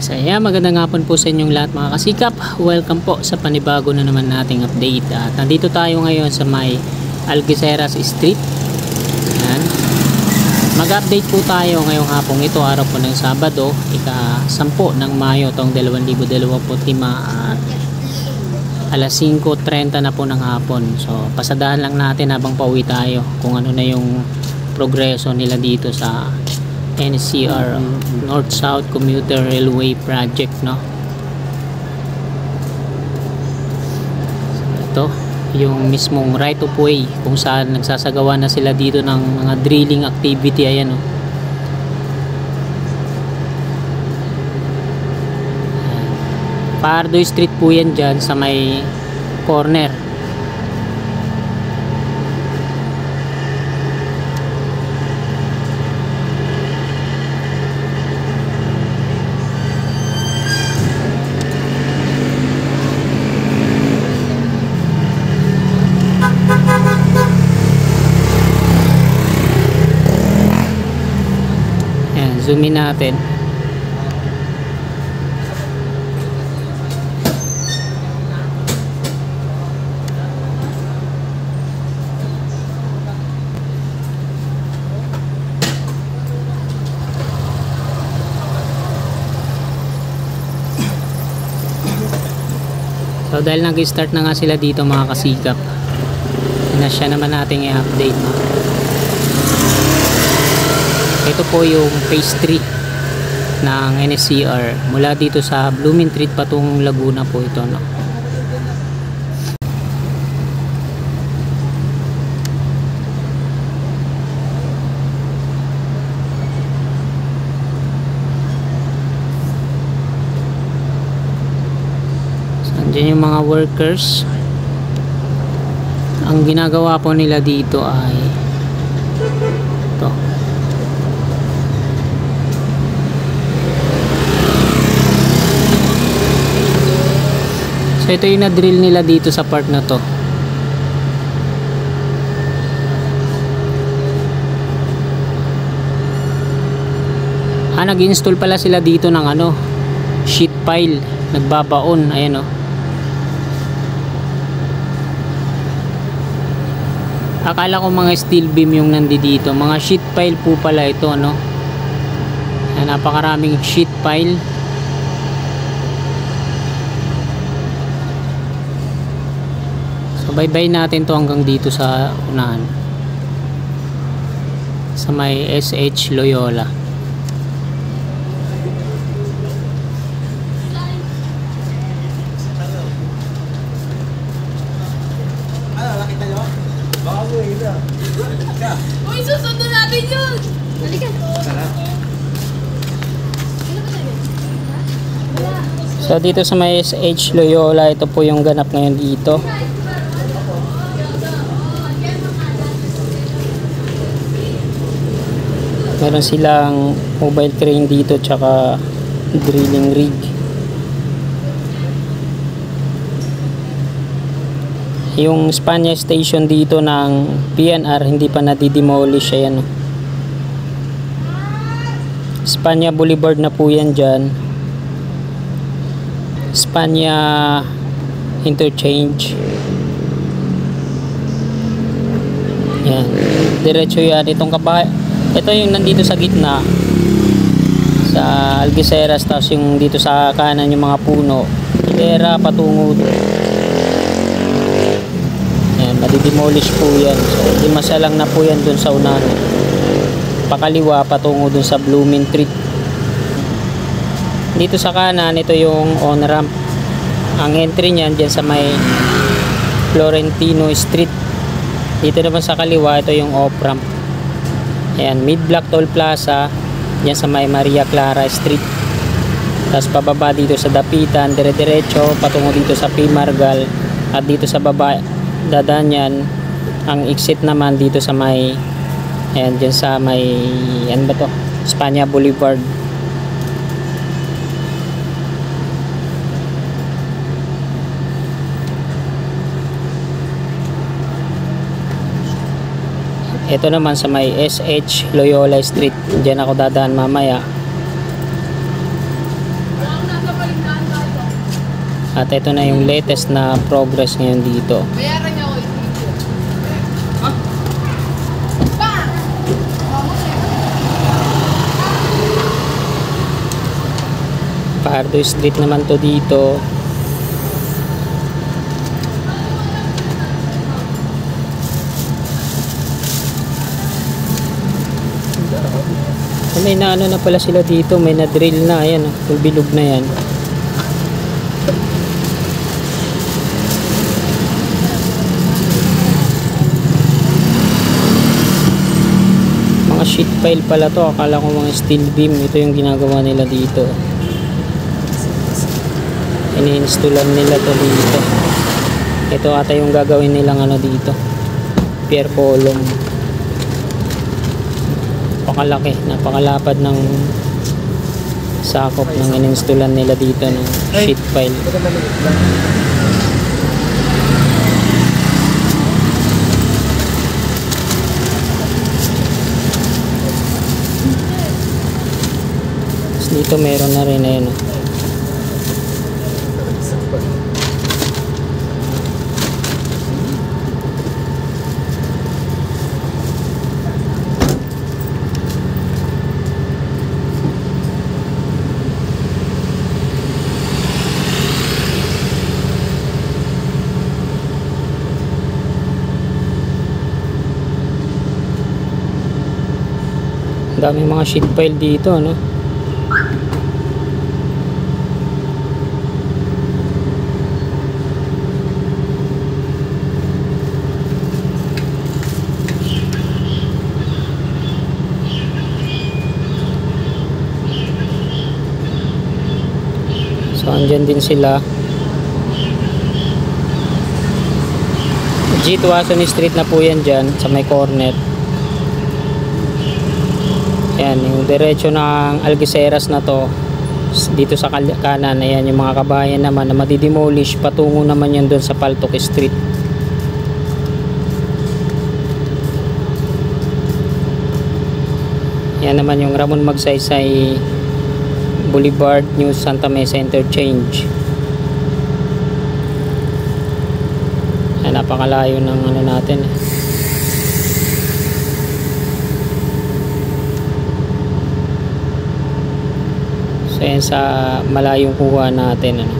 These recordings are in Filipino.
So yeah, magandang hapon po sa inyong lahat mga kasikap. Welcome po sa panibago na naman nating update. At nandito tayo ngayon sa may Algeciras Street. Ayan. Mag-update po tayo ngayong hapong ito, araw po ng Sabado, ika-10 ng Mayo taong 2025 at alas 5:30 na po ng hapon. So pasadahan lang natin habang pauwi tayo kung ano na yung progreso nila dito sa NCR North-South Commuter Railway Project, no? So, ito yung mismong right of way kung saan nagsasagawa na sila dito ng mga drilling activity. Ayan, no? Pardo Street po yan dyan sa may corner. Zoom in natin. So dahil nag-start na nga sila dito mga kasikap, siya naman natin i-update, no? Ito po yung phase 3 ng NCR mula dito sa Blooming Street patungong Laguna po ito, no? So, andyan yung mga workers. Ang ginagawa po nila dito ay ito. So ito yung na-drill nila dito sa part na to. Nag-install pala sila dito ng sheet pile, nagbabaon. Ayan, oh. Akala ko mga steel beam yung nandito, mga sheet pile po pala ito, no? Napakaraming sheet pile. Bye-bye natin to hanggang dito sa unahan sa may SH Loyola. Uy, susunod natin yun! Halika! So dito sa may SH Loyola, ito po yung ganap ngayon dito. Meron silang mobile crane dito tsaka drilling rig. Yung Spania station dito ng PNR hindi pa nadidemolish. Ayan, no? Spania Boulevard na po yan dyan. Spania Interchange. Yan, diretso yan. Itong kabahay, ito yung nandito sa gitna sa Algeciras, tapos yung dito sa kanan yung mga puno, hilera patungo doon. Ayan, madidemolish po yan. So dimasa lang na po yan doon sa unahan, pakaliwa patungo doon sa Blooming Street. Dito sa kanan, ito yung on-ramp. Ang entry niyan dyan sa may Florentino Street. Dito naman sa kaliwa, ito yung off-ramp. Ayan, Mid-Block Toll Plaza, dyan sa may Maria Clara Street. Tapos pababa dito sa Dapitan, dire-diretso patungo dito sa P. Margal. At dito sa baba, dadaan yan. Ang exit naman dito sa may, ayan, dyan sa may, ano ba to? Spania Boulevard. Ito naman sa may SH Loyola Street. Diyan ako dadaan mamaya. At ito na yung latest na progress ngayon dito. Bayaran niya ako yung video. Ha? Bang! Pardo Street naman to dito. May naano na pala sila dito, may na-drill na, ayan, bilog na yan. Mga sheet pile pala to, akala ko mga steel beam, ito yung ginagawa nila dito. Ini-installan nila to dito. Ito ata yung gagawin nilang ano dito, pier column. Napakalaki, napakalapad ng sakop ng in-installan nila dito ng sheet pile. Tapos dito meron na rin ayun. Daming mga sheet pile dito, no? So, andyan din sila. G. Tuason Street na po yan dyan, sa may corner. Ayan, yung diretso ng Algeciras na to, dito sa kanan, ayan yung mga kabayan naman na madidemolish, patungo naman yan doon sa Paltok Street. Yan naman yung Ramon Magsaysay Boulevard, New Santa Mesa Interchange. Ayan, napakalayo ng ano natin eh. Ayan sa malayong kuha natin ano.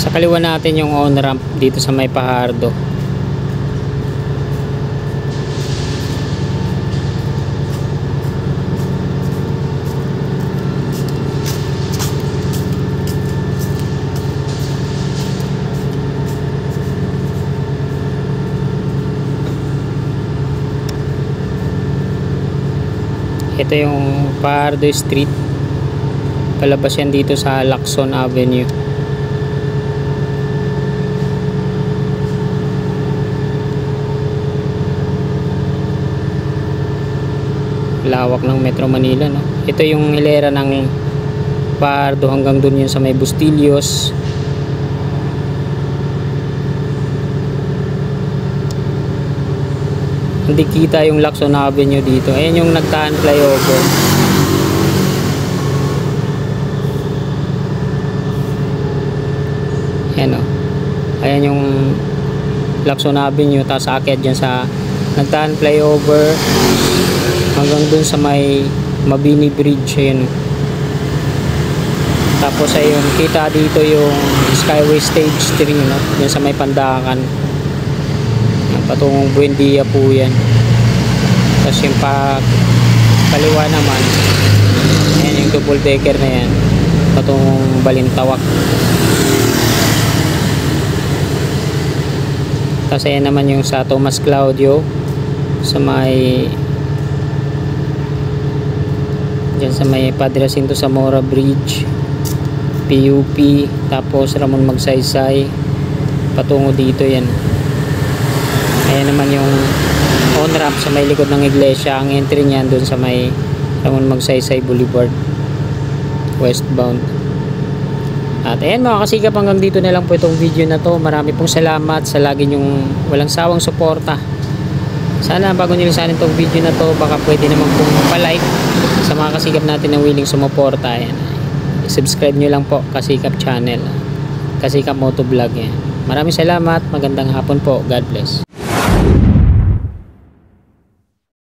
Sa kaliwa natin yung on-ramp dito sa may Pahardo. Ito yung Pahardo Street. Palabas yan dito sa Lacson Avenue. Lawak ng Metro Manila, no? Ito yung hilera ng Pahardo hanggang dun yun sa may Bustillos. Hindi kita yung Lacson Avenue dito. Ayan yung nagtaan flyover. Ayan o. Ayan yung Lacson Avenue. Tapos aakyat dyan sa nagtaan flyover hanggang dun sa may Mabini Bridge. Ayan o. Tapos ayun, kita dito yung Skyway Stage 3, no? Yan sa may Pandakan. Patungong Buendia po yan. Tapos yung kaliwa naman, ayan yung double decker na yan, patungong Balintawak. Tapos ayan naman yung sa Tomas Claudio sa may dyan sa may Padre Jacinto Zamora Bridge, PUP. Tapos Ramon Magsaysay patungo dito yan. Ayan naman yung on-ramp sa may likod ng iglesia. Ang entry niyan doon sa may Ramon Magsaysay Boulevard westbound. At ayan mga kasikap, hanggang dito na lang po itong video na to. Marami pong salamat sa lagi nyong walang sawang suporta. Sana bago nilisanin itong video na to, baka pwede naman pong pa-like sa mga kasikap natin na willing sumuporta. Ayan. Subscribe nyo lang po Kasikap channel, Kasikap Motovlog. Maraming salamat, magandang hapon po, God bless.